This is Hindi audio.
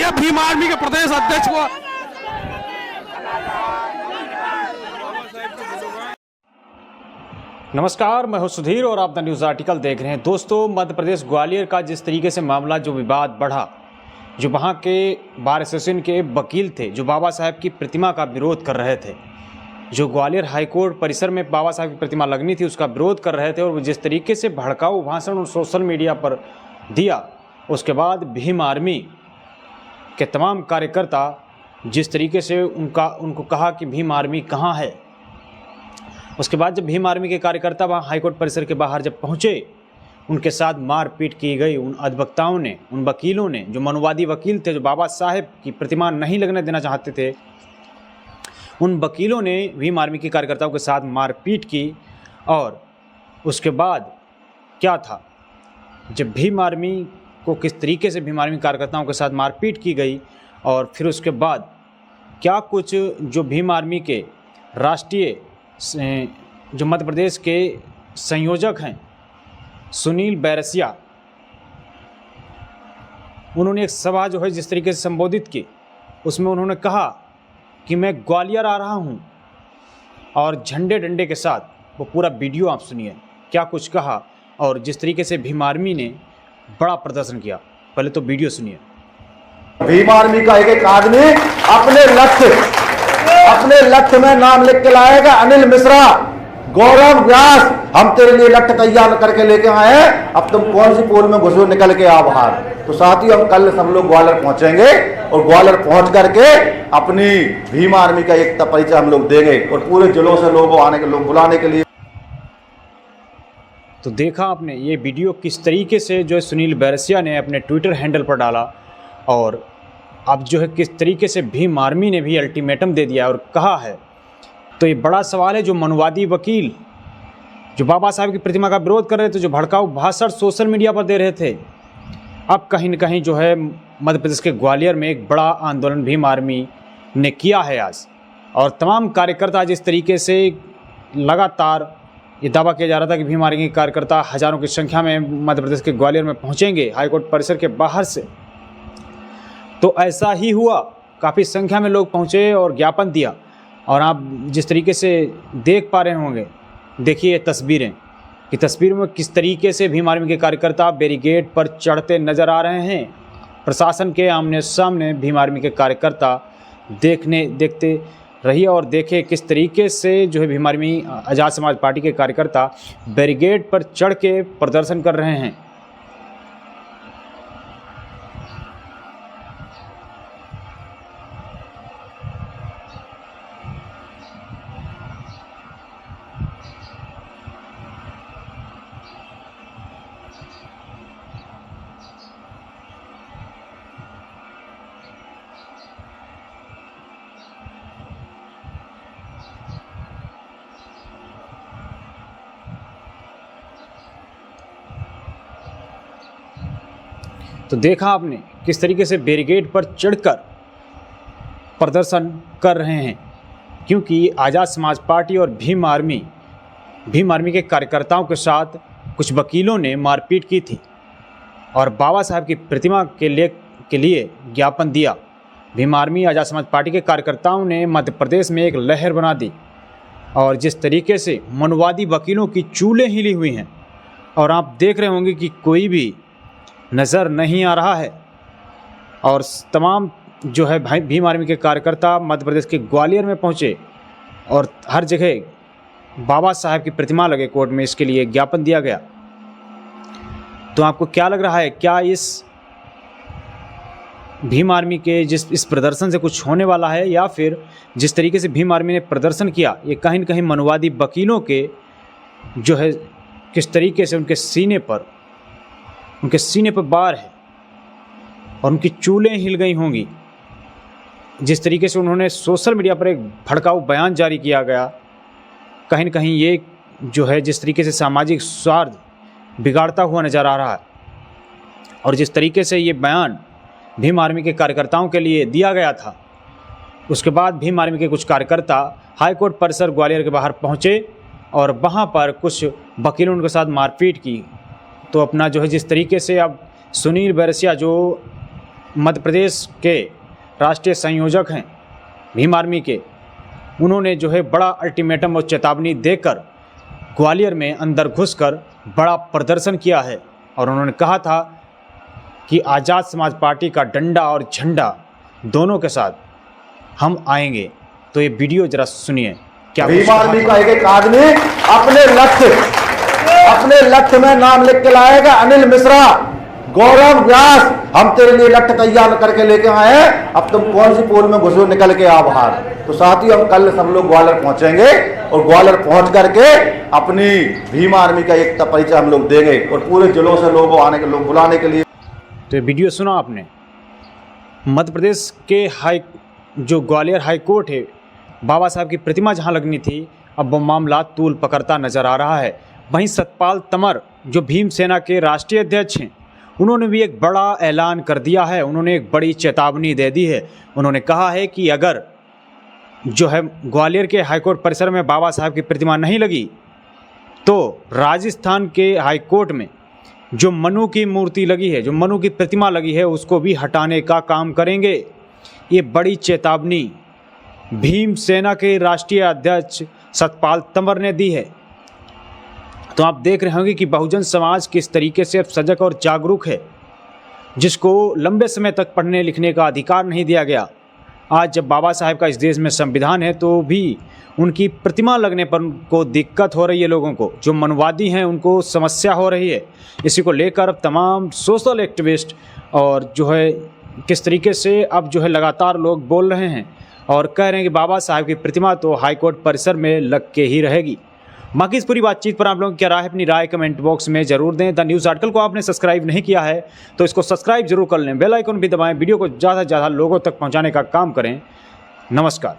किया भीम आर्मी के प्रदेश अध्यक्ष को। नमस्कार, मैं हूं सुधीर और आप द न्यूज़ आर्टिकल देख रहे हैं। दोस्तों, मध्य प्रदेश ग्वालियर का जिस तरीके से मामला, जो विवाद बढ़ा, जो वहां के बार एसोसिएशन के वकील थे जो बाबा साहब की प्रतिमा का विरोध कर रहे थे, जो ग्वालियर हाईकोर्ट परिसर में बाबा साहब की प्रतिमा लगनी थी उसका विरोध कर रहे थे, और जिस तरीके से भड़काऊ भाषण सोशल मीडिया पर दिया, उसके बाद भीम आर्मी के तमाम कार्यकर्ता जिस तरीके से उनको कहा कि भीम आर्मी कहाँ है। उसके बाद जब भीम आर्मी के कार्यकर्ता वहाँ हाईकोर्ट परिसर के बाहर जब पहुँचे, उनके साथ मारपीट की गई। उन अधिवक्ताओं ने, उन वकीलों ने, जो मनुवादी वकील थे, जो बाबा साहेब की प्रतिमा नहीं लगने देना चाहते थे, उन वकीलों ने भीम आर्मी के कार्यकर्ताओं के साथ मारपीट की। और उसके बाद क्या था, जब भीम आर्मी को किस तरीके से भीम आर्मी कार्यकर्ताओं के साथ मारपीट की गई, और फिर उसके बाद क्या कुछ जो भीम आर्मी के राष्ट्रीय जो मध्य प्रदेश के संयोजक हैं सुनील बैरसिया, उन्होंने एक सभा जो है जिस तरीके से संबोधित की, उसमें उन्होंने कहा कि मैं ग्वालियर आ रहा हूं, और झंडे डंडे के साथ, वो पूरा वीडियो आप सुनिए क्या कुछ कहा, और जिस तरीके से भीम आर्मी ने बड़ा प्रदर्शन किया। पहले तो वीडियो सुनिए। भीम आर्मी का एक आदमी अपने लक्ष्य में नाम लिख के लाएगा। अनिल मिश्रा, गौरव व्यास, हम तेरे लिए लक्ष्य तैयार करके लेके आए हैं, अब तुम कौन सी पोल में घुसो, निकल के आओ बाहर। तो साथियों, हम कल सब लोग ग्वालियर पहुंचेंगे, और ग्वालियर पहुंच करके अपनी भीम आर्मी का एकता परिचय हम लोग देंगे, और पूरे जिलों से लोग बुलाने के लिए। तो देखा आपने ये वीडियो किस तरीके से जो है सुनील बैरसिया ने अपने ट्विटर हैंडल पर डाला, और अब जो है किस तरीके से भीम आर्मी ने भी अल्टीमेटम दे दिया और कहा है। तो ये बड़ा सवाल है, जो मनुवादी वकील जो बाबा साहब की प्रतिमा का विरोध कर रहे थे, जो भड़काऊ भाषण सोशल मीडिया पर दे रहे थे, अब कहीं न कहीं जो है मध्य प्रदेश के ग्वालियर में एक बड़ा आंदोलन भीम आर्मी ने किया है आज। और तमाम कार्यकर्ता जिस तरीके से लगातार ये दावा किया जा रहा था कि भीम आर्मी के कार्यकर्ता हज़ारों की संख्या में मध्य प्रदेश के ग्वालियर में पहुंचेंगे हाईकोर्ट परिसर के बाहर से, तो ऐसा ही हुआ। काफ़ी संख्या में लोग पहुंचे और ज्ञापन दिया, और आप जिस तरीके से देख पा रहे होंगे, देखिए तस्वीरें कि तस्वीरों में किस तरीके से भीम आर्मी के कार्यकर्ता बैरिकेड पर चढ़ते नज़र आ रहे हैं। प्रशासन के आमने सामने भीम आर्मी के कार्यकर्ता देखते रहिए, और देखे किस तरीके से जो है भीम आर्मी आज़ाद समाज पार्टी के कार्यकर्ता बैरिकेड पर चढ़ के प्रदर्शन कर रहे हैं। तो देखा आपने किस तरीके से बैरिकेड पर चढ़कर प्रदर्शन कर रहे हैं, क्योंकि आज़ाद समाज पार्टी और भीम आर्मी के कार्यकर्ताओं के साथ कुछ वकीलों ने मारपीट की थी, और बाबा साहब की प्रतिमा के लिए ज्ञापन दिया। भीम आर्मी आज़ाद समाज पार्टी के कार्यकर्ताओं ने मध्य प्रदेश में एक लहर बना दी, और जिस तरीके से मनुवादी वकीलों की चूलें हिली हुई हैं, और आप देख रहे होंगे कि कोई भी नज़र नहीं आ रहा है। और तमाम जो है भीम आर्मी के कार्यकर्ता मध्य प्रदेश के ग्वालियर में पहुंचे, और हर जगह बाबा साहब की प्रतिमा लगे कोर्ट में, इसके लिए ज्ञापन दिया गया। तो आपको क्या लग रहा है, क्या इस भीम आर्मी के इस प्रदर्शन से कुछ होने वाला है, या फिर जिस तरीके से भीम आर्मी ने प्रदर्शन किया, ये कहीं न कहीं मनुवादी वकीलों के जो है किस तरीके से उनके सीने पर बार है, और उनकी चूलें हिल गई होंगी। जिस तरीके से उन्होंने सोशल मीडिया पर एक भड़काऊ बयान जारी किया गया, कहीं न कहीं ये जो है जिस तरीके से सामाजिक स्वार्थ बिगाड़ता हुआ नज़र आ रहा है। और जिस तरीके से ये बयान भीम आर्मी के कार्यकर्ताओं के लिए दिया गया था, उसके बाद भीम आर्मी के कुछ कार्यकर्ता हाईकोर्ट परिसर ग्वालियर के बाहर पहुंचे, और वहां पर कुछ वकीलों के साथ मारपीट की। तो अपना जो है जिस तरीके से अब सुनील बैरसिया जो मध्य प्रदेश के राष्ट्रीय संयोजक हैं भीम आर्मी के, उन्होंने जो है बड़ा अल्टीमेटम और चेतावनी देकर ग्वालियर में अंदर घुसकर बड़ा प्रदर्शन किया है और उन्होंने कहा था कि आज़ाद समाज पार्टी का डंडा और झंडा दोनों के साथ हम आएंगे। तो ये वीडियो जरा सुनिए क्या भीम आर्मी का एक आदमी अपने लक्ष्य में नाम लिख के लाएगा। अनिल मिश्रा, गौरव व्यास, हम तेरे लिए लक्ष्य तैयार करके लेके आए हैं, अब तुम कौन सी पोल में घुसो, निकल के आ बाहर। तो साथियों हम कल सब लोग ग्वालियर पहुंचेंगे और ग्वालियर पहुंच करके अपनी भीम आर्मी का एक परिचय हम लोग देंगे और पूरे जिलों से लोग बुलाने के लिए। तो ये वीडियो सुना आपने। मध्य प्रदेश के जो ग्वालियर हाई कोर्ट है, बाबा साहब की प्रतिमा जहां लगनी थी, अब वो मामला तूल पकड़ता नजर आ रहा है। वहीं सतपाल तंवर जो भीम सेना के राष्ट्रीय अध्यक्ष हैं, उन्होंने भी एक बड़ा ऐलान कर दिया है। उन्होंने एक बड़ी चेतावनी दे दी है। उन्होंने कहा है कि अगर जो है ग्वालियर के हाईकोर्ट परिसर में बाबा साहब की प्रतिमा नहीं लगी तो राजस्थान के हाईकोर्ट में जो मनु की मूर्ति लगी है, जो मनु की प्रतिमा लगी है, उसको भी हटाने का काम करेंगे। ये बड़ी चेतावनी भीम सेना के राष्ट्रीय अध्यक्ष सतपाल तंवर ने दी है। तो आप देख रहे होंगे कि बहुजन समाज किस तरीके से अब सजग और जागरूक है, जिसको लंबे समय तक पढ़ने लिखने का अधिकार नहीं दिया गया। आज जब बाबा साहब का इस देश में संविधान है तो भी उनकी प्रतिमा लगने पर उनको दिक्कत हो रही है। लोगों को, जो मनवादी हैं, उनको समस्या हो रही है। इसी को लेकर अब तमाम सोशल एक्टिविस्ट और जो है किस तरीके से अब जो है लगातार लोग बोल रहे हैं और कह रहे हैं कि बाबा साहब की प्रतिमा तो हाईकोर्ट परिसर में लग के ही रहेगी। बाकी इस पूरी बातचीत पर आप लोगों की क्या राय है, अपनी राय कमेंट बॉक्स में जरूर दें। द न्यूज़ आर्टिकल को आपने सब्सक्राइब नहीं किया है तो इसको सब्सक्राइब जरूर कर लें, बेल आइकन भी दबाएं, वीडियो को ज़्यादा से ज़्यादा लोगों तक पहुंचाने का काम करें। नमस्कार।